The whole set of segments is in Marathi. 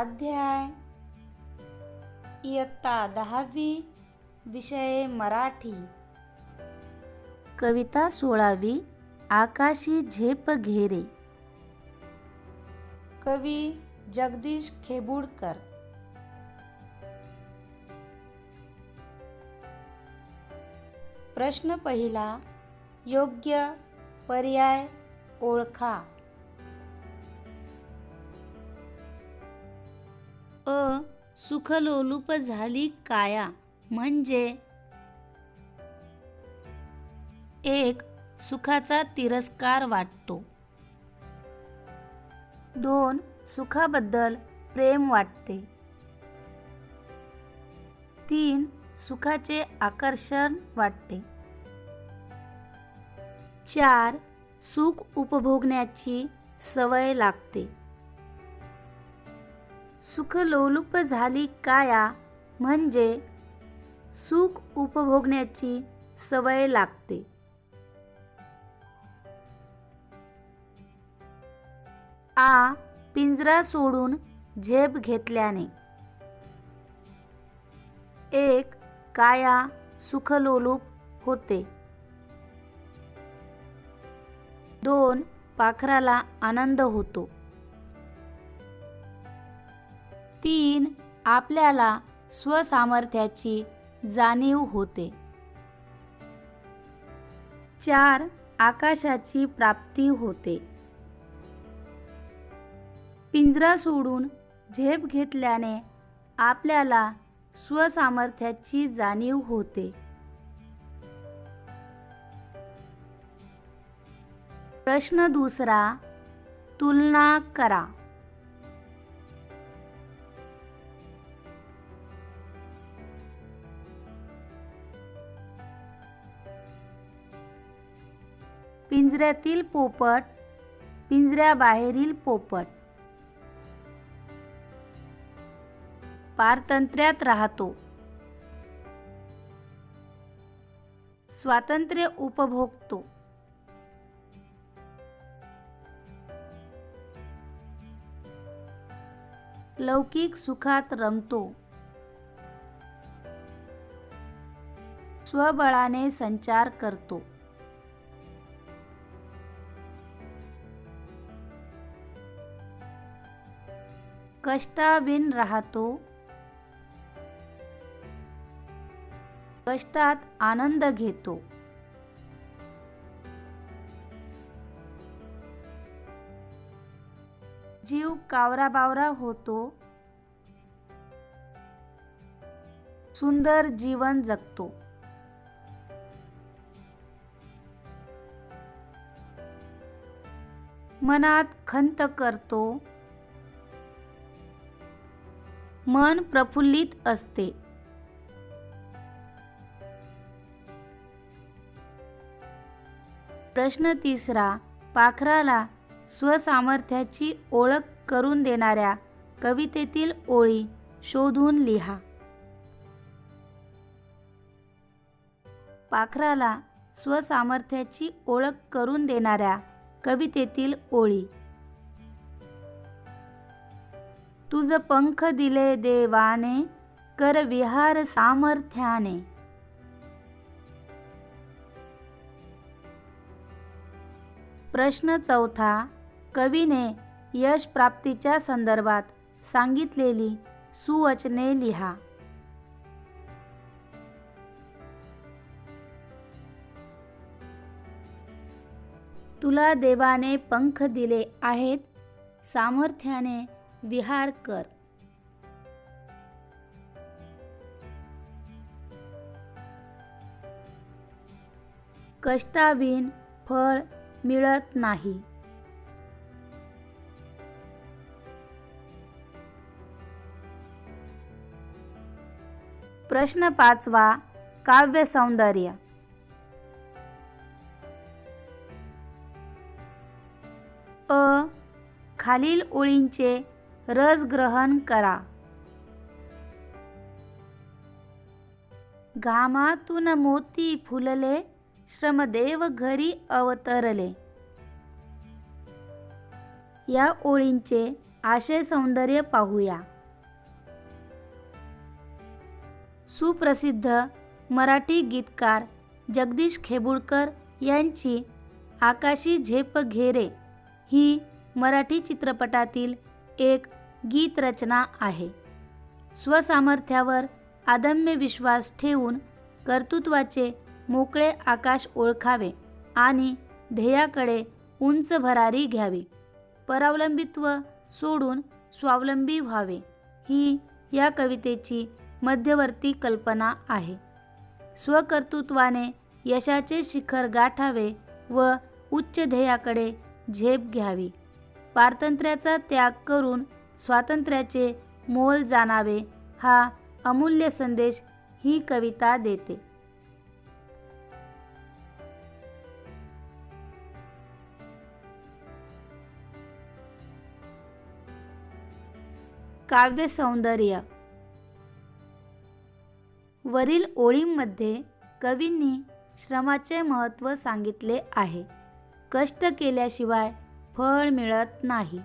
स्वाध्याय इयत्ता 10वी विषय मराठी। कविता 16वी आकाशी झेप घेरे। कवी जगदीश खेबुडकर। प्रश्न पहिला, योग्य पर्याय ओळखा। अ सुखलोलुप झाली काया म्हणजे 1. सुखाचा तिरस्कार वाटतो. 2. सुखाबद्दल प्रेम वाटते. 3. सुखाचे आकर्षण वाटते. 4. सुख उपभोगण्याची सवय लागते. सुखलोलुप झाली काया म्हणजे सुख उपभोगण्याची सवय लागते. आ पिंजरा सोडून झेप घेतल्याने. 1. काया सुखलोलुप होते. 2. पाखराला आनंद होतो. 3. आपल्याला स्वसामर्थ्याची जाणीव होते. 4. आकाशाची प्राप्ती होते. पिंजरा सोडून झेप घेतल्याने आपल्याला स्वसामर्थ्याची जाणीव होते. प्रश्न दुसरा, तुलना करा. पिंजऱ्यातील पोपट, पिंजऱ्याबाहेरील पोपट. पारतंत्र्यात राहतो. स्वातंत्र्य उपभोगतो. लौकिक सुखात रमतो. स्वबळाने संचार करतो. कष्टाविन राहतो. कष्टात आनंद घेतो. जीव कावराबावरा होतो. सुंदर जीवन जगतो. मनात खंत करतो. मन प्रफुल्लित असते. प्रश्न तिसरा, पाखराला स्वसामर्थ्याची ओळख करून देणाऱ्या कवितेतील ओळी शोधून लिहा. पाखराला स्वसामर्थ्याची ओळख करून देणाऱ्या कवितेतील ओळी. तुझ पंख दिले देवाने, कर विहार सामर्थ्याने. प्रश्न चौथा, कवीने यश प्राप्तीच्या संदर्भात सांगितलेली सुवचने लिहा. तुला देवाने पंख दिले आहेत, सामर्थ्याने विहार कर. कष्टाविन फळ मिळत नाही. प्रश्न पाचवा, काव्य सौंदर्य. अ खालील ओळींचे रसग्रहण करा. घामातून मोती फुलले, श्रमदेव घरी अवतरले. या ओळींचे आशय सौंदर्य पाहूया. सुप्रसिद्ध मराठी गीतकार जगदीश खेबुळकर यांची आकाशी झेप घेरे ही मराठी चित्रपटातील एक गीतरचना आहे. स्वसामर्थ्यावर अदम्य विश्वास ठेवून कर्तृत्वाचे मोकळे आकाश ओळखावे आणि ध्येयाकडे उंच भरारी घ्यावी. परावलंबित्व सोडून स्वावलंबी व्हावे ही या कवितेची मध्यवर्ती कल्पना आहे. स्वकर्तृत्वाने यशाचे शिखर गाठावे व उच्च ध्येयाकडे झेप घ्यावी. पारतंत्र्याचा त्याग करून स्वातंत्र्याचे मोल जाणावे हा अमूल्य संदेश ही कविता देते. काव्य सौंदर्य. वरील ओळींमध्ये कवींनी श्रमाचे महत्त्व सांगितले आहे. कष्ट केल्याशिवाय फळ मिळत नाही.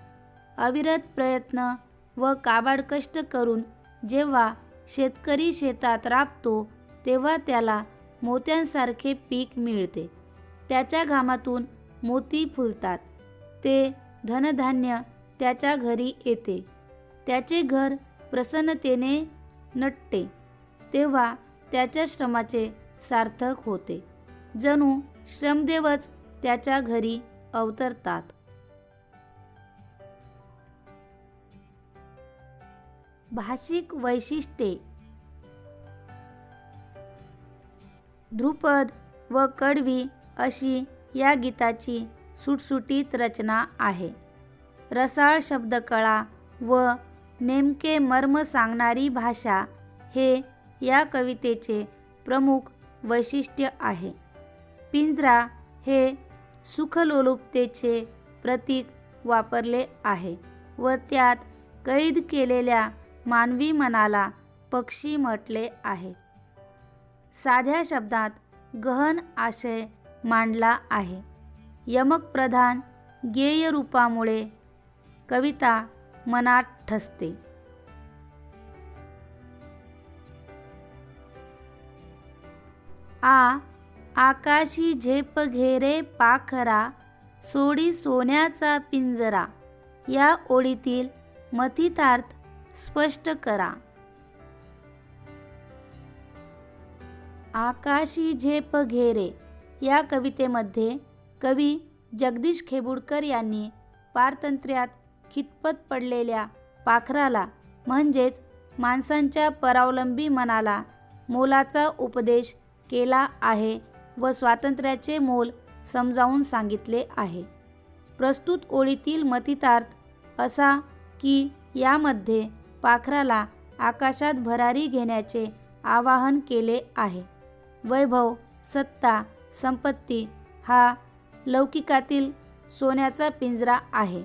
अविरत प्रयत्न व काबाड कष्ट करून जेव्हा शेतकरी शेतात राबतो तेव्हा त्याला मोत्यांसारखे पीक मिळते. त्याच्या घामातून मोती फुलतात. ते धनधान्य त्याच्या घरी येते. त्याचे घर प्रसन्नतेने नटते. तेव्हा त्याच्या श्रमाचे सार्थक होते. जणू श्रमदेवच त्याच्या घरी अवतरतात. भाषिक वैशिष्ट्ये. ध्रुपद व कडवी अशी या गीताची सुटसुटीत रचना आहे. रसाळ शब्दकळा व नेमके मर्म सांगणारी भाषा हे या कवितेचे प्रमुख वैशिष्ट्य आहे. पिंजरा हे सुखलोलुपतेचे प्रतीक वापरले आहे व त्यात कैद केलेल्या मानवी मनाला पक्षी म्हटले आहे. साध्या शब्दात गहन आशय मांडला आहे. यमकप्रधान गेय रूपामुळे कविता मनात ठसते. आकाशी झेप घेरे पाखरा सोडी सोन्याचा पिंजरा या ओळीतील मथितार्थ स्पष्ट करा. आकाशी झेप घेरे या कवितेमध्ये कवी जगदीश खेबुळकर यांनी पारतंत्र्यात खितपत पडलेल्या पाखराला म्हणजेच माणसांच्या परावलंबी मनाला मोलाचा उपदेश केला आहे व स्वातंत्र्याचे मोल समजावून सांगितले आहे. प्रस्तुत ओळीतील मथितार्थ असा की यामध्ये पाखराला आकाशात भरारी घेण्याचे आवाहन केले आहे. वैभव, सत्ता, संपत्ती हा लौकिकातील सोन्याचा पिंजरा आहे.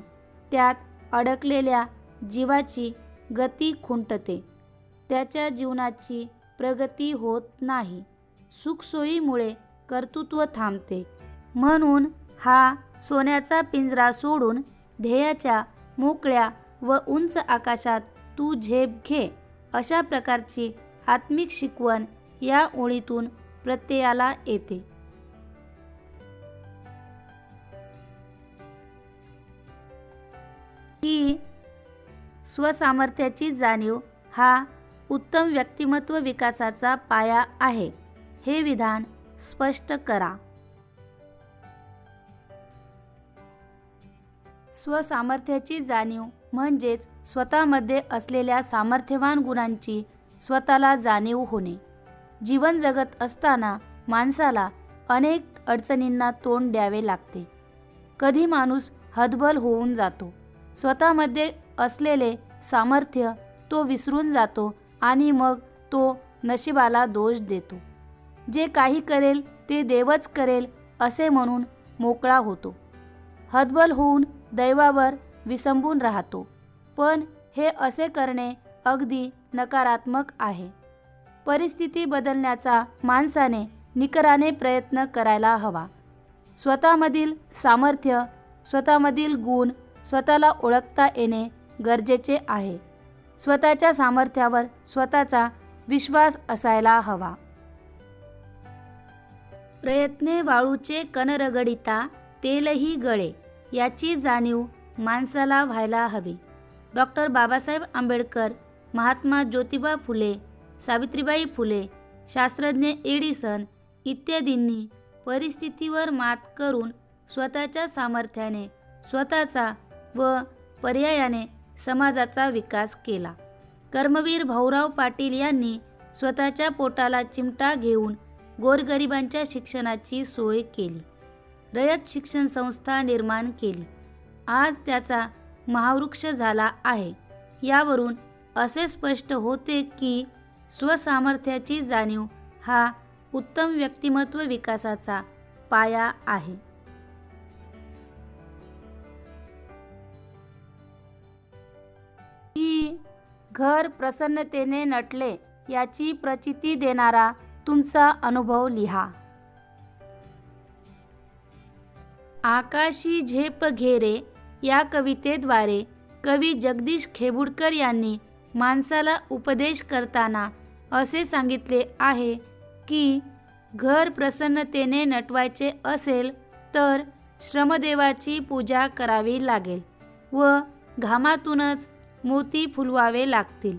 त्यात अडकलेल्या जीवाची गती खुंटते. त्याच्या जीवनाची प्रगती होत नाही. सुखसोयीमुळे कर्तृत्व थांबते. म्हणून हा सोन्याचा पिंजरा सोडून ध्येयाच्या मोकळ्या व उंच आकाशात तू झेप घे अशा प्रकारची आत्मिक शिकवण या ओळीतून प्रत्ययाला येते. ही स्वसामर्थ्याची जाणीव हा उत्तम व्यक्तिमत्व विकासाचा पाया आहे हे विधान स्पष्ट करा. स्वसामर्थ्याची जाणीव म्हणजेच स्वतःमध्ये असलेल्या सामर्थ्यवान गुणांची स्वतःला जाणीव होणे. जीवन जगत असताना माणसाला अनेक अडचणींना तोंड द्यावे लागते. कधी माणूस हतबल होऊन जातो. स्वतःमध्ये असलेले सामर्थ्य तो विसरून जातो आणि मग तो नशिबाला दोष देतो. जे काही करेल ते देवच करेल असे म्हणून मोकळा होतो. हतबल होऊन दैवावर विसंबून राहतो. पण हे असे करणे अगदी नकारात्मक आहे. परिस्थिती बदलण्याचा माणसाने निकराने प्रयत्न करायला हवा. स्वतःमधील सामर्थ्य, स्वतःमधील गुण स्वतःला ओळखता येणे गरजेचे आहे. स्वतःच्या सामर्थ्यावर स्वतःचा विश्वास असायला हवा. प्रयत्ने वाळूचे कण रगडिता तेलही गळे याची जाणीव माणसाला व्हायला हवी. डॉक्टर बाबासाहेब आंबेडकर, महात्मा ज्योतिबा फुले, सावित्रीबाई फुले, शास्त्रज्ञ एडिसन इत्यादींनी परिस्थितीवर मात करून स्वतःच्या सामर्थ्याने स्वतःचा व पर्यायाने समाजाचा विकास केला. कर्मवीर भाऊराव पाटील यांनी स्वतःच्या पोटाला चिमटा घेऊन गोरगरिबांच्या शिक्षणाची सोय केली. रयत शिक्षण संस्था निर्माण केली. आज त्याचा महावृक्ष झाला आहे. यावरून असे स्पष्ट होते की स्वसामर्थ्याची जाणीव हा उत्तम व्यक्तिमत्व विकासाचा पाया आहे. की घर प्रसन्नतेने नटले याची प्रचिती देणारा तुमचा अनुभव लिहा. आकाशी झेप घेरे या कवितेद्वारे कवी जगदीश खेबुडकर यांनी माणसाला उपदेश करताना असे सांगितले आहे की घर प्रसन्नतेने नटवायचे असेल तर श्रमदेवाची पूजा करावी लागेल व घामातूनच मोती फुलवावे लागतील.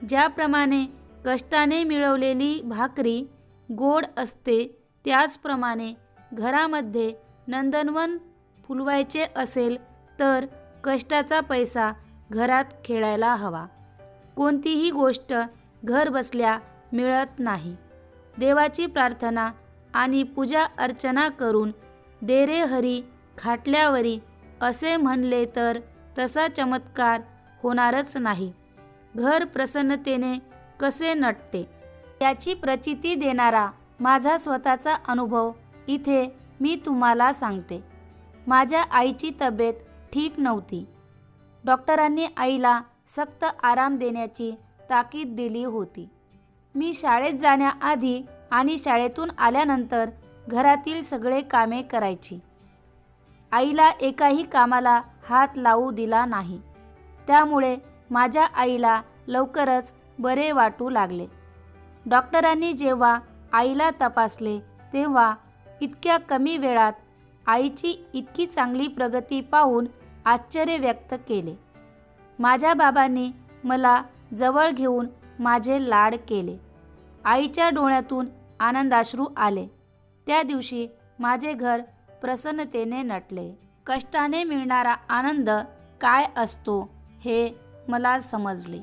ज्याप्रमाणे कष्टाने मिळवलेली भाकरी गोड असते त्याचप्रमाणे घरामध्ये नंदनवन फुलवायचे असेल तर कष्टाचा पैसा घरात खेळायला हवा. कोणतीही गोष्ट घर बसल्या मिळत नाही. देवाची प्रार्थना आणि पूजा अर्चना करून दे रे हरी खाटल्यावरी असे म्हणले तर तसा चमत्कार होणारच नाही. घर प्रसन्नतेने कसे नटते याची प्रचिती देणारा माझा स्वतःचा अनुभव इथे मी तुम्हाला सांगते. माझ्या आईची तब्येत ठीक नव्हती. डॉक्टरांनी आईला सक्त आराम देण्याची ताकीद दिली होती. मी शाळेत जाण्याआधी आणि शाळेतून आल्यानंतर घरातील सगळे कामे करायची. आईला एकाही कामाला हात लावू दिला नाही. त्यामुळे माझ्या आईला लवकरच बरे वाटू लागले. डॉक्टरांनी जेव्हा आईला तपासले तेव्हा इतक्या कमी वेळात आईची इतकी चांगली प्रगती पाहून आश्चर्य व्यक्त केले. माझ्या बाबांनी मला जवळ घेऊन माझे लाड केले. आईच्या डोळ्यातून आनंदाश्रू आले. त्या दिवशी माझे घर प्रसन्नतेने नटले. कष्टाने मिळणारा आनंद काय असतो हे मला समजले.